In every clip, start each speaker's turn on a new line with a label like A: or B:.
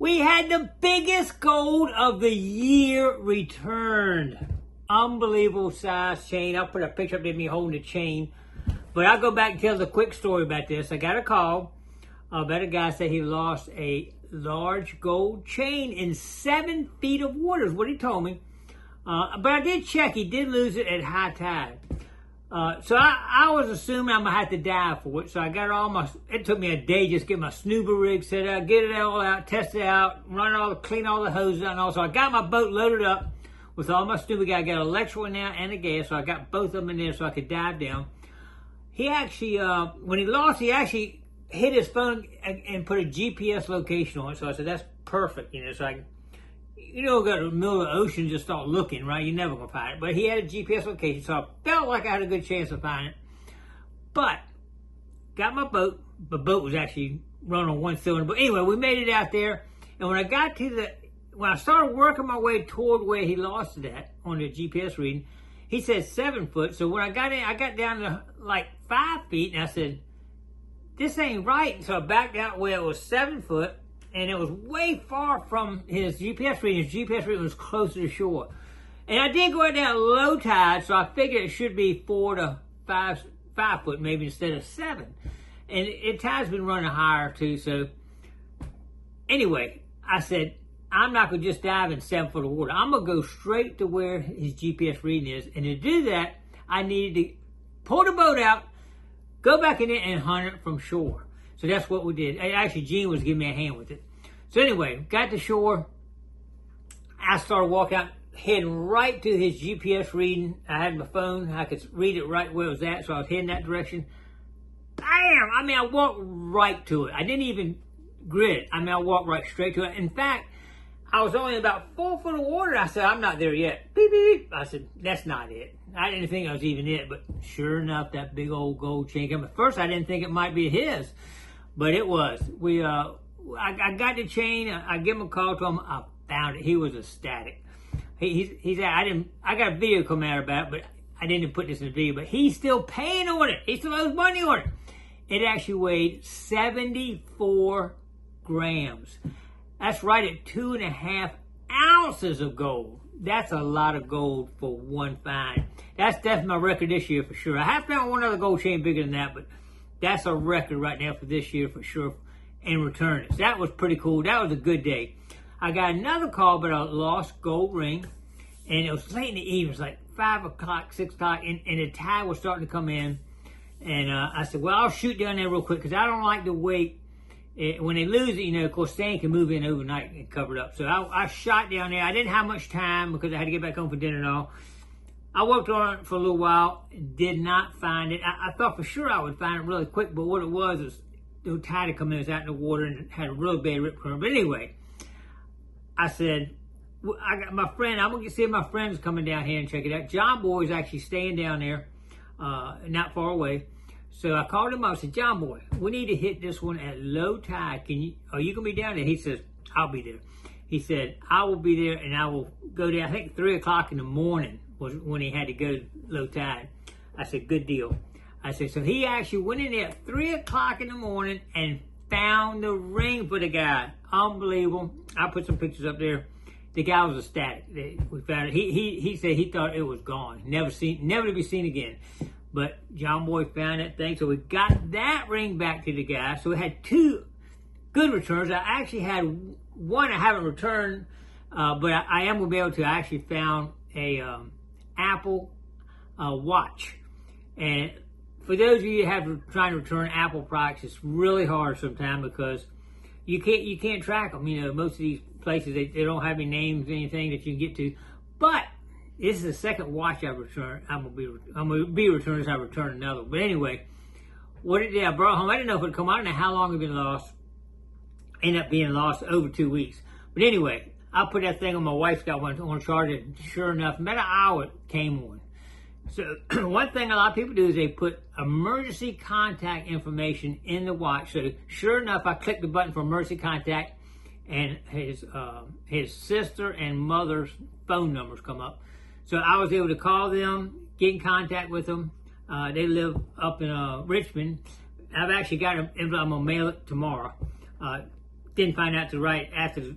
A: We had the biggest gold of the year returned. Unbelievable size chain. I'll put a picture up of me holding the chain. But I'll go back and tell the quick story about this. I got a call about a guy said he lost a large gold chain in 7 feet of water is what he told me. But I did check. He did lose it at high tide. So I was assuming I'm going to have to dive for it. So I got it took me a day just to get my snoober rig set up, get it all out, test it out, clean all the hoses out and all. So I got my boat loaded up with all my snoober gear. I got electrical in there and a gas. So I got both of them in there so I could dive down. He actually, when he lost, he actually hit his phone and put a GPS location on it. So I said, that's perfect. So you don't go to the middle of the ocean and just start looking, right? You're never going to find it. But he had a GPS location, so I felt like I had a good chance of finding it. But, got my boat. The boat was actually running on one cylinder. But anyway, we made it out there. And when I started working my way toward where he lost it at on the GPS reading, he said 7 foot. So when I got in, I got down to like 5 feet. And I said, this ain't right. And so I backed out where it was 7 foot. And it was way far from his GPS reading. His GPS reading was closer to shore. And I did go out there at low tide, so I figured it should be 4 to 5 foot maybe instead of 7. And tide's been running higher too, so anyway, I said, I'm not going to just dive in 7 foot of water. I'm going to go straight to where his GPS reading is. And to do that, I needed to pull the boat out, go back in there and hunt it from shore. So that's what we did. Actually, Gene was giving me a hand with it. So anyway, got to shore. I started walking out, heading right to his GPS reading. I had my phone. I could read it right where it was at, so I was heading that direction. Bam! I walked right to it. I didn't even grid. I walked right straight to it. In fact, I was only about 4 foot of water. I said, I'm not there yet. Beep, beep. I said, that's not it. I didn't think I was even it, but sure enough, that big old gold chain came. At first, I didn't think it might be his. But it was. I got the chain. I give him a call to him. I found it. He was ecstatic. He's I got a video coming out about it, but I didn't put this in the video. But he's still paying on it. He still owes money on it. It actually weighed 74 grams. That's right at 2.5 ounces of gold. That's a lot of gold for one find. That's my record this year for sure. I have found one other gold chain bigger than that, but that's a record right now for this year for sure, and return it. So that was pretty cool. That was a good day. I got another call about a lost gold ring, and it was late in the evening. It was like 5 o'clock, 6 o'clock, and the tide was starting to come in. And I said, well, I'll shoot down there real quick because I don't like to wait. When they lose it, of course, sand can move in overnight and cover it up. So I shot down there. I didn't have much time because I had to get back home for dinner and all. I worked on it for a little while, did not find it. I thought for sure I would find it really quick, but what it was the tide had come in, it was out in the water, and it had a real bad rip current. But anyway, I said, I got my friend, I'm going to see if my friend's coming down here and check it out. John Boy is actually staying down there, not far away. So I called him up. I said, John Boy, we need to hit this one at low tide. Are you going to be down there? He says, I'll be there. He said, I will be there, and I will go there, I think 3 o'clock in the morning was when he had to go low tide. I said, good deal. I said, so he actually went in there at 3 o'clock in the morning and found the ring for the guy. Unbelievable. I put some pictures up there. The guy was ecstatic. We found it. He said he thought it was gone. Never to be seen again. But John Boy found that thing. So we got that ring back to the guy. So we had 2 good returns. I actually had one I haven't returned, but I am going to be able to. I actually found a Apple watch. And for those of you who have trying to return Apple products, it's really hard sometimes because you can't track them. Most of these places they don't have any names, anything that you can get to. But this is the second watch I've returned. I'm gonna be returning. I return another. But anyway, what it did, I brought home. I didn't know if it'd come out. I don't know how long it'd been lost. Ended up being lost over 2 weeks. But anyway, I put that thing on. My wife's got one on charger. Sure enough, about an hour it came on. So one thing a lot of people do is they put emergency contact information in the watch. So sure enough, I clicked the button for emergency contact, and his sister and mother's phone numbers come up. So I was able to call them, get in contact with them. They live up in Richmond. I've actually got them. I'm gonna mail it tomorrow. didn't find out till right after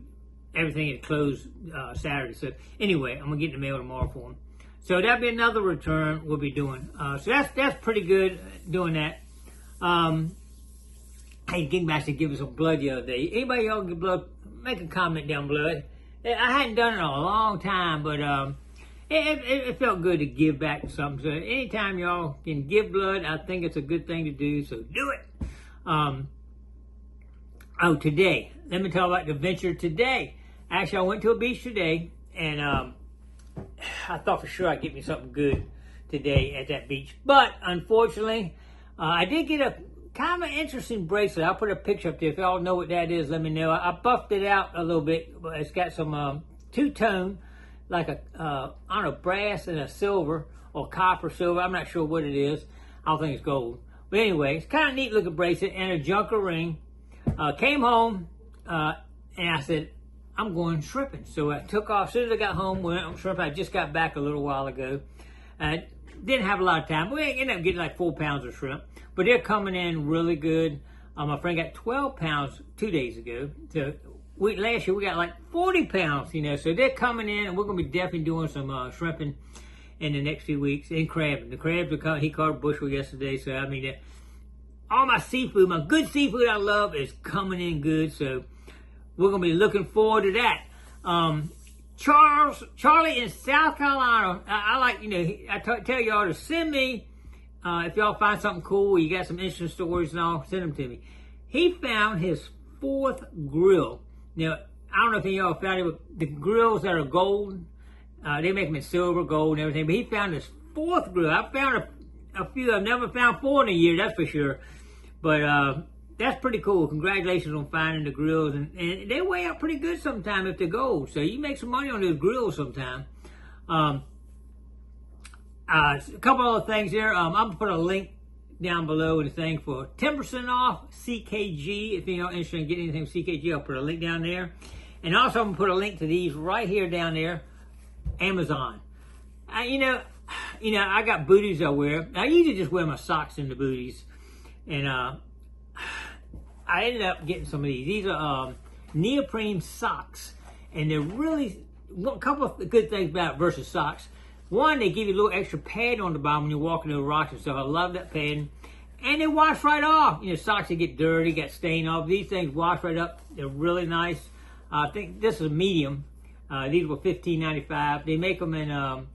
A: everything had closed Saturday. So anyway, I'm gonna get in the mail tomorrow for them. So that'll be another return we'll be doing. So that's pretty good doing that. Hey, Gigmaster gave us some blood the other day. Anybody y'all give blood? Make a comment down below. I hadn't done it in a long time, but it felt good to give back something. So anytime y'all can give blood, I think it's a good thing to do. So do it. Oh, today, let me talk about the adventure today. Actually, I went to a beach today, and I thought for sure I'd get me something good today at that beach. But unfortunately, I did get a kind of interesting bracelet. I'll put a picture up there. If y'all know what that is, let me know. I buffed it out a little bit, but it's got some two-tone, like a, I don't know, brass and a silver, or copper silver. I'm not sure what it is. I don't think it's gold. But anyway, it's kind of neat looking bracelet and a junker ring. Came home, and I said, I'm going shrimping. So I took off. As soon as I got home, went on shrimp. I just got back a little while ago. Didn't have a lot of time. We ended up getting like 4 pounds of shrimp. But they're coming in really good. My friend got 12 pounds 2 days ago. So last year we got like 40 pounds, you know. So they're coming in, and we're going to be definitely doing some shrimping in the next few weeks. And crabbing. The crabs are coming. He caught a bushel yesterday. So, I mean, all my seafood, my good seafood I love is coming in good. So we're going to be looking forward to that. Charlie in South Carolina, I like, you know, I tell y'all to send me, if y'all find something cool, you got some interesting stories and all, send them to me. He found his 4th grill. Now, I don't know if any of y'all found it, but the grills that are gold, they make them in silver, gold, and everything, but he found his 4th grill. I found a few. I've never found 4 in a year, that's for sure. But that's pretty cool. Congratulations on finding the grills. And they weigh out pretty good sometimes if they're gold. So you make some money on those grills sometime. A couple other things here. I'm going to put a link down below in the thing for 10% off CKG. If you're interested in getting anything from CKG, I'll put a link down there. And also I'm going to put a link to these right here down there. Amazon. You know, I got booties I wear. I usually just wear my socks in the booties. And I ended up getting some of these. These are neoprene socks. And they're really, a couple of good things about it versus socks. One, they give you a little extra pad on the bottom when you're walking over rocks and stuff. I love that padding. And they wash right off. You know, socks that get dirty, get stained off. These things wash right up. They're really nice. I think this is a medium. These were $15.95. They make them in, I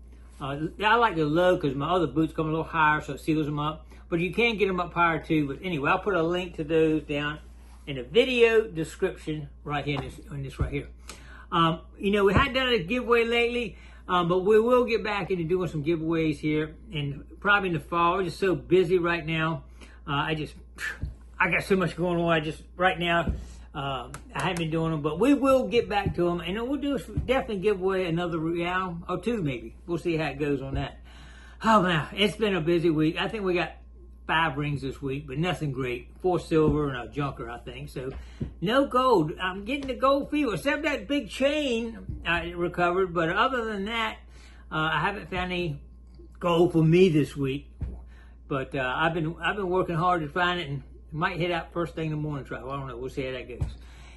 A: like the low because my other boots come a little higher, so it seals them up. But you can get them up higher too. But anyway, I'll put a link to those down in the video description right here in this right here. You know, we hadn't done a giveaway lately, but we will get back into doing some giveaways here, and probably in the fall. We're just so busy right now. I got so much going on. Right now, I haven't been doing them, but we will get back to them, and then we'll definitely give away another real or 2 maybe. We'll see how it goes on that. Oh man, it's been a busy week. I think we got 5 rings this week, but nothing great. 4 silver and a junker, I think. So no gold. I'm getting the gold fever, except that big chain I recovered. But other than that, I haven't found any gold for me this week. But I've been working hard to find it, and it might hit out first thing in the morning. I don't know. We'll see how that goes.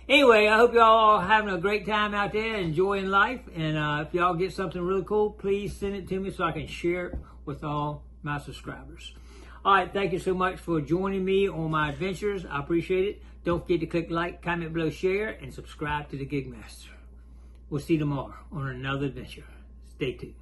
A: Anyway, I hope y'all are having a great time out there, enjoying life. And if y'all get something really cool, please send it to me so I can share it with all my subscribers. All right, thank you so much for joining me on my adventures. I appreciate it. Don't forget to click like, comment below, share, and subscribe to the Gigmaster. We'll see you tomorrow on another adventure. Stay tuned.